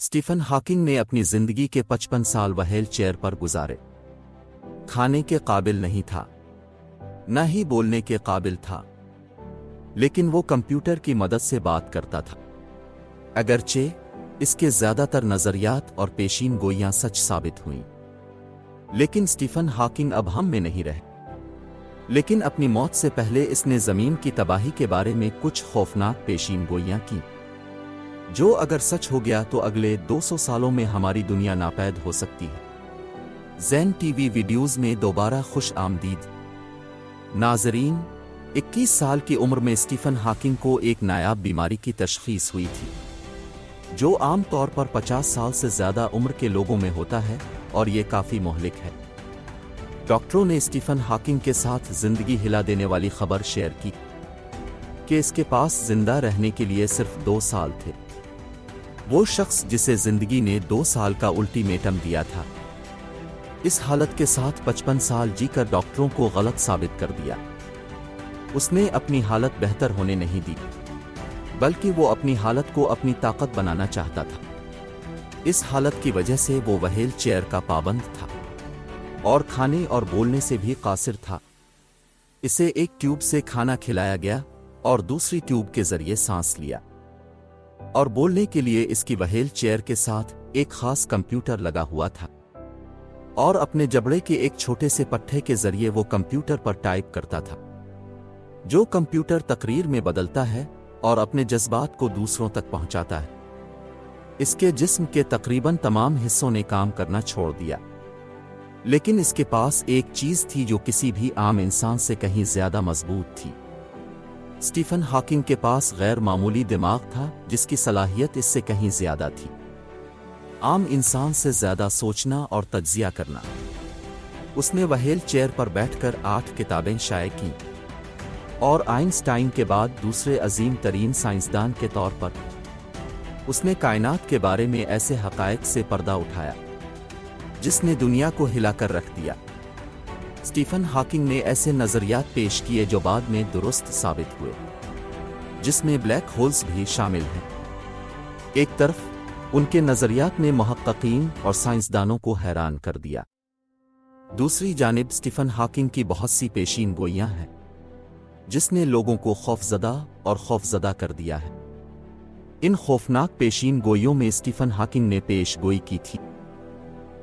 Stephen Hawking ने अपनी जिंदगी के 55 साल व्हील चेयर पर गुजारे। खाने के काबिल नहीं था, न ही बोलने के काबिल था, लेकिन वो कंप्यूटर की मदद से बात करता था। अगरचे इसके ज्यादातर नजरियात और पेशीन गोइयां सच साबित हुईं, लेकिन स्टीफन हॉकिंग अब हम में नहीं रहे। लेकिन अपनी मौत से पहले इसने जमीन की तबाही के बारे में कुछ खौफनाक पेशीन गोइयां की, जो अगर सच हो गया तो अगले 200 सालों में हमारी दुनिया नापैद हो सकती है। ज़ेन टीवी वीडियोज़ में दोबारा खुश आमदीद। नाजरीन, 21 साल की उम्र में स्टीफन हॉकिंग को एक नायाब बीमारी की तशख़ीस हुई थी, जो आम तौर पर 50 साल से ज़्यादा उम्र के लोगों में होता है, और ये काफ़ी मोहलिक है। डॉक्टरों ने स्टीफन हॉकिंग के साथ ज़िंदगी हिला देने वाली खबर शेयर की कि इसके पास जिंदा रहने के लिए सिर्फ 2 साल थे। वो शख्स जिसे जिंदगी ने 2 साल का अल्टीमेटम दिया था, इस हालत के साथ 55 साल जीकर डॉक्टरों को गलत साबित कर दिया। उसने अपनी हालत बेहतर होने नहीं दी, बल्कि वो अपनी हालत को अपनी ताकत बनाना चाहता था। इस हालत की वजह से वो व्हील चेयर का पाबंद था और खाने और बोलने से भी कासिर था। इसे एक ट्यूब से खाना खिलाया गया और दूसरी ट्यूब के जरिए सांस लिया, और बोलने के लिए इसकी व्हील चेयर के साथ एक खास कंप्यूटर लगा हुआ था, और अपने जबड़े के एक छोटे से पट्टे के जरिए वो कंप्यूटर पर टाइप करता था, जो कंप्यूटर तकरीर में बदलता है और अपने जज्बात को दूसरों तक पहुंचाता है। इसके जिस्म के तकरीबन तमाम हिस्सों ने काम करना छोड़ दिया, लेकिन इसके पास एक चीज थी जो किसी भी आम इंसान से कहीं ज्यादा मजबूत थी। स्टीफन हॉकिंग के पास गैर मामूली दिमाग था, जिसकी सलाहियत इससे कहीं ज्यादा थी। आम इंसान से ज्यादा सोचना और तज्जिया करना। उसने व्हील चेयर पर बैठकर 8 किताबें शाये कीं, और आइंस्टाइन के बाद दूसरे अजीम तरीन साइंसदान के तौर पर उसने कायनात के बारे में ऐसे हक़ाइक़ से पर्दा उठाया जिसने दुनिया को हिलाकर रख दिया। स्टीफन हॉकिंग ने ऐसे नज़रियात पेश किए जो बाद में दुरुस्त साबित हुए, जिसमें ब्लैक होल्स भी शामिल हैं। एक तरफ उनके नज़रियात ने मुहक्किकीन और साइंसदानों को हैरान कर दिया, दूसरी जानिब स्टीफन हॉकिंग की बहुत सी पेशीन गोइयां हैं जिसने लोगों को खौफजदा और खौफजदा कर दिया है। इन खौफनाक पेशीन गोइयों में स्टीफन हॉकिंग ने पेश गोई की थी,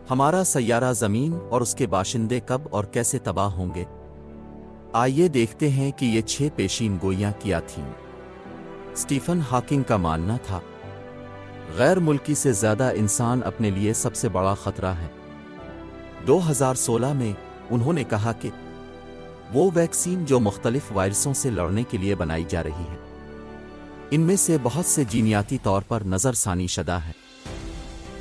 हमारा सैयारा ज़मीन और उसके बाशिंदे कब और कैसे तबाह होंगे। आइए देखते हैं कि ये 6 पेशीन गोइयां क्या थीं। स्टीफन हॉकिंग का मानना था, गैर मुल्की से ज़्यादा इंसान अपने लिए सबसे बड़ा खतरा है। 2016 में उन्होंने कहा कि वो वैक्सीन जो मुख्तलिफ वायरसों से लड़ने के लिए बनाई जा रही है, इनमें से बहुत से जीनियाती तौर पर नज़रसानी शुदा है।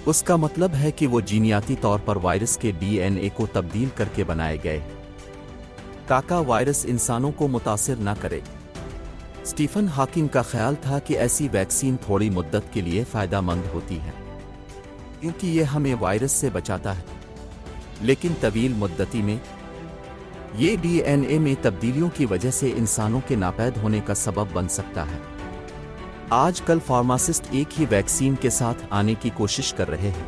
उसका मतलब है कि वो जीनियाती तौर पर वायरस के DNA को तब्दील करके बनाए गए ताकि वायरस इंसानों को मुतासिर न करे। स्टीफन हॉकिंग का ख्याल था कि ऐसी वैक्सीन थोड़ी मुद्दत के लिए फ़ायदेमंद होती है, क्योंकि ये हमें वायरस से बचाता है, लेकिन तवील मुद्दती में ये DNA में तब्दीलियों की वजह से इंसानों के नापैद होने का सबब बन सकता है। आजकल फार्मासिस्ट एक ही वैक्सीन के साथ आने की कोशिश कर रहे हैं,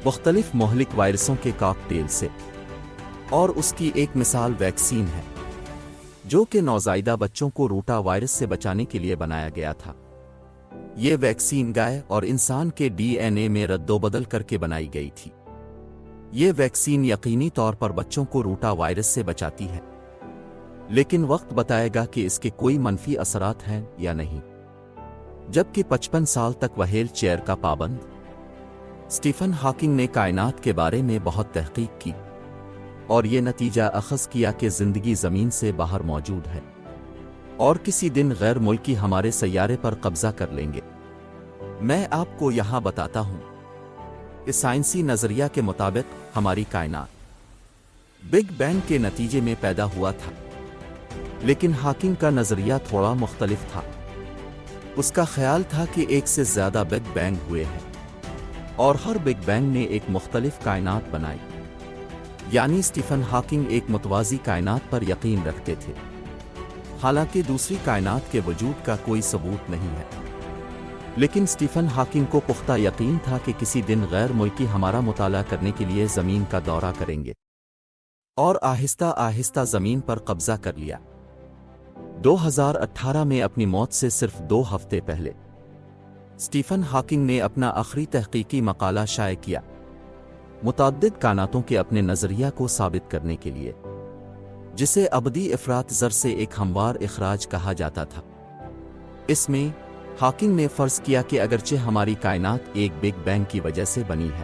मुख्तलिफ मोहलिक वायरसों के कॉकटेल से, और उसकी एक मिसाल वैक्सीन है जो कि नौज़ायदा बच्चों को रूटा वायरस से बचाने के लिए बनाया गया था। ये वैक्सीन गाय और इंसान के DNA में रद्दोबदल करके बनाई गई थी। ये वैक्सीन यकीनी तौर पर बच्चों को रूटा वायरस से बचाती है, लेकिन वक्त बताएगा कि इसके कोई मनफी असरात हैं या नहीं। जबकि 55 साल तक व्हील चेयर का पाबंद, स्टीफन हॉकिंग ने कायनात के बारे में बहुत तहकीक की और ये नतीजा अखज़ किया कि ज़िंदगी ज़मीन से बाहर मौजूद है और किसी दिन गैर मुल्की हमारे सैयारे पर कब्ज़ा कर लेंगे। मैं आपको यहाँ बताता हूँ, इस साइंसी नज़रिया के मुताबिक हमारी कायनात बिग बैंग के नतीजे में पैदा हुआ था, लेकिन हॉकिंग का नज़रिया थोड़ा मुख्तलिफ था। उसका ख्याल था कि एक से ज़्यादा बिग बैंग हुए हैं और हर बिग बैंग ने एक मुख्तलिफ कायनात बनाई। यानी स्टीफन हॉकिंग एक मुतवाज़ी कायनात पर यकीन रखते थे, हालांकि दूसरी कायनात के वजूद का कोई सबूत नहीं है। لیکن اسٹیفن ہاکنگ کو پختہ یقین تھا کہ کسی دن غیر ملکی ہمارا مطالعہ کرنے کے لیے زمین کا دورہ کریں گے، اور آہستہ آہستہ زمین پر قبضہ کر لیا۔ 2018 میں اپنی موت سے صرف 2 ہفتے پہلے اسٹیفن ہاکنگ نے اپنا آخری تحقیقی مقالہ شائع کیا، متعدد کائناتوں کے اپنے نظریہ کو ثابت کرنے کے لیے، جسے ابدی افراط زر سے ایک ہموار اخراج کہا جاتا تھا۔ اس میں ہاکنگ نے فرض کیا کہ اگرچہ ہماری کائنات ایک بگ بینگ کی وجہ سے بنی ہے،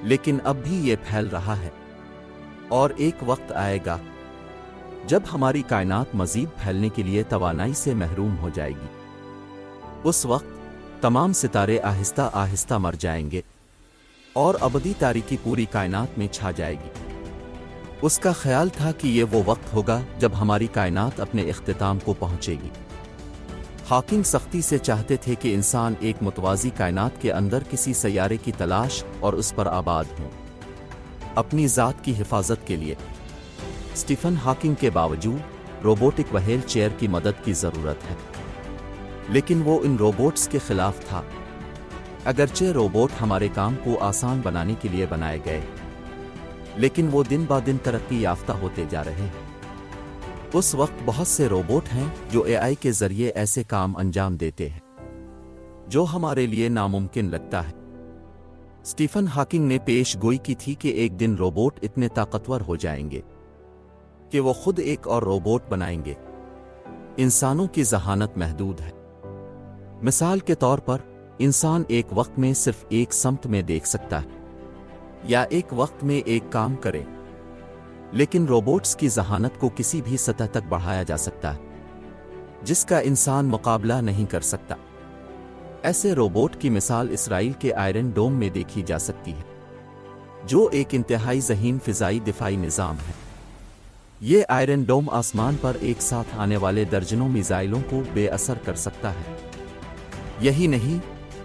لیکن اب بھی یہ پھیل رہا ہے، اور ایک وقت آئے گا جب ہماری کائنات مزید پھیلنے کے لیے توانائی سے محروم ہو جائے گی۔ اس وقت تمام ستارے آہستہ آہستہ مر جائیں گے، اور ابدی تاریکی پوری کائنات میں چھا جائے گی۔ اس کا خیال تھا کہ یہ وہ وقت ہوگا جب ہماری کائنات اپنے اختتام کو پہنچے گی۔ ہاکنگ سختی سے چاہتے تھے کہ انسان ایک متوازی کائنات کے اندر کسی سیارے کی تلاش اور اس پر آباد ہوں، اپنی ذات کی حفاظت کے لیے۔ اسٹیفن ہاکنگ کے باوجود روبوٹک وہیل چیئر کی مدد کی ضرورت ہے، لیکن وہ ان روبوٹس کے خلاف تھا۔ اگرچہ روبوٹ ہمارے کام کو آسان بنانے کے لیے بنائے گئے، لیکن وہ دن با دن ترقی یافتہ ہوتے جا رہے ہیں۔ اس وقت بہت سے روبوٹ ہیں جو اے آئی کے ذریعے ایسے کام انجام دیتے ہیں جو ہمارے لیے ناممکن لگتا ہے۔ اسٹیفن ہاکنگ نے پیش گوئی کی تھی کہ ایک دن روبوٹ اتنے طاقتور ہو جائیں گے کہ وہ خود ایک اور روبوٹ بنائیں گے۔ انسانوں کی ذہانت محدود ہے۔ مثال کے طور پر انسان ایک وقت میں صرف ایک سمت میں دیکھ سکتا ہے یا ایک وقت میں ایک کام کرے، لیکن روبوٹس کی ذہانت کو کسی بھی سطح تک بڑھایا جا سکتا ہے جس کا انسان مقابلہ نہیں کر سکتا۔ ایسے روبوٹ کی مثال اسرائیل کے آئرن ڈوم میں دیکھی جا سکتی ہے، جو ایک انتہائی ذہین فضائی دفاعی نظام ہے۔ یہ آئرن ڈوم آسمان پر ایک ساتھ آنے والے درجنوں میزائلوں کو بے اثر کر سکتا ہے۔ یہی نہیں،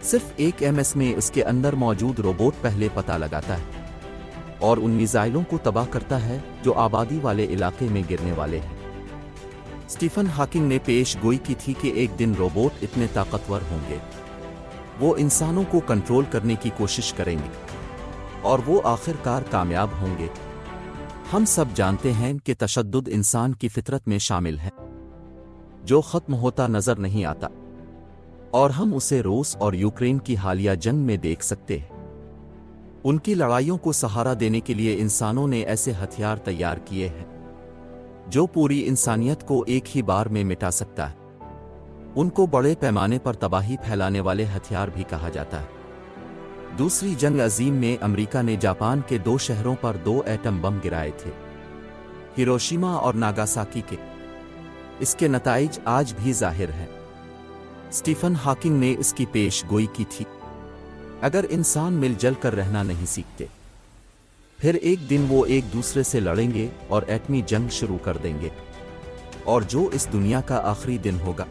صرف ایک MS میں اس کے اندر موجود روبوٹ پہلے پتہ لگاتا ہے اور ان میزائلوں کو تباہ کرتا ہے جو آبادی والے علاقے میں گرنے والے ہیں۔ اسٹیفن ہاکنگ نے پیش گوئی کی تھی کہ ایک دن روبوٹ اتنے طاقتور ہوں گے، وہ انسانوں کو کنٹرول کرنے کی کوشش کریں گے، اور وہ آخر کار کامیاب ہوں گے۔ ہم سب جانتے ہیں کہ تشدد انسان کی فطرت میں شامل ہے، جو ختم ہوتا نظر نہیں آتا، اور ہم اسے روس اور یوکرین کی حالیہ جنگ میں دیکھ سکتے ہیں۔ ان کی لڑائیوں کو سہارا دینے کے لیے انسانوں نے ایسے ہتھیار تیار کیے ہیں جو پوری انسانیت کو ایک ہی بار میں مٹا سکتا ہے۔ ان کو بڑے پیمانے پر تباہی پھیلانے والے ہتھیار بھی کہا جاتا ہے۔ دوسری جنگ عظیم میں امریکہ نے جاپان کے 2 شہروں پر 2 ایٹم بم گرائے تھے، ہیروشیما اور ناگاساکی کے۔ اس کے نتائج آج بھی ظاہر ہیں۔ اسٹیفن ہاکنگ نے اس کی پیش گوئی کی تھی، اگر انسان مل جل کر رہنا نہیں سیکھتے، پھر ایک دن وہ ایک دوسرے سے لڑیں گے اور ایٹمی جنگ شروع کر دیں گے، اور جو اس دنیا کا آخری دن ہوگا۔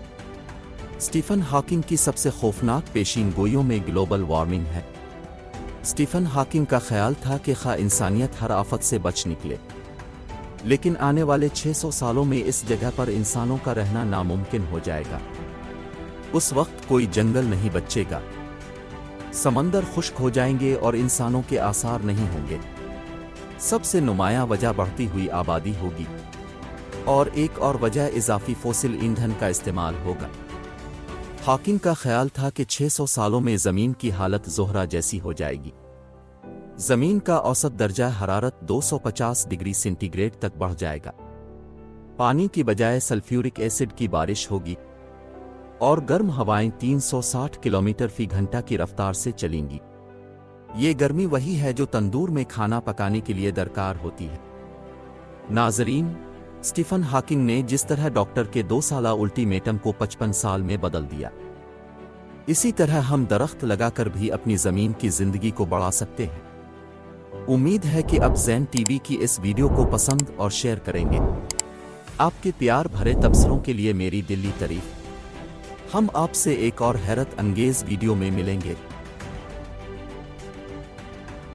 اسٹیفن ہاکنگ کی سب سے خوفناک پیشین گوئیوں میں گلوبل وارمنگ ہے۔ اسٹیفن ہاکنگ کا خیال تھا کہ خواہ انسانیت ہر آفت سے بچ نکلے، لیکن آنے والے 600 سالوں میں اس جگہ پر انسانوں کا رہنا ناممکن ہو جائے گا۔ اس وقت کوئی جنگل نہیں بچے گا، سمندر خشک ہو جائیں گے اور انسانوں کے آثار نہیں ہوں گے۔ سب سے نمایاں وجہ بڑھتی ہوئی آبادی ہوگی، اور ایک اور وجہ اضافی فوسل ایندھن کا استعمال ہوگا۔ ہاکنگ کا خیال تھا کہ 600 سالوں میں زمین کی حالت زہرہ جیسی ہو جائے گی۔ زمین کا اوسط درجہ حرارت 250 ڈگری سینٹی گریڈ تک بڑھ جائے گا، پانی کی بجائے سلفیورک ایسڈ کی بارش ہوگی، اور گرم ہوائیں 360 کلومیٹر فی گھنٹہ کی رفتار سے چلیں گی۔ یہ گرمی وہی ہے جو تندور میں کھانا پکانے کے لیے درکار ہوتی ہے۔ ناظرین، اسٹیفن ہاکنگ نے جس طرح ڈاکٹر کے 2 سالہ الٹیمیٹم کو 55 سال میں بدل دیا، اسی طرح ہم درخت لگا کر بھی اپنی زمین کی زندگی کو بڑھا سکتے ہیں۔ امید ہے کہ اب زین ٹی وی کی اس ویڈیو کو پسند اور شیئر کریں گے۔ آپ کے پیار بھرے تبصروں کے لیے میری دلی تعریف۔ ہم آپ سے ایک اور حیرت انگیز ویڈیو میں ملیں گے۔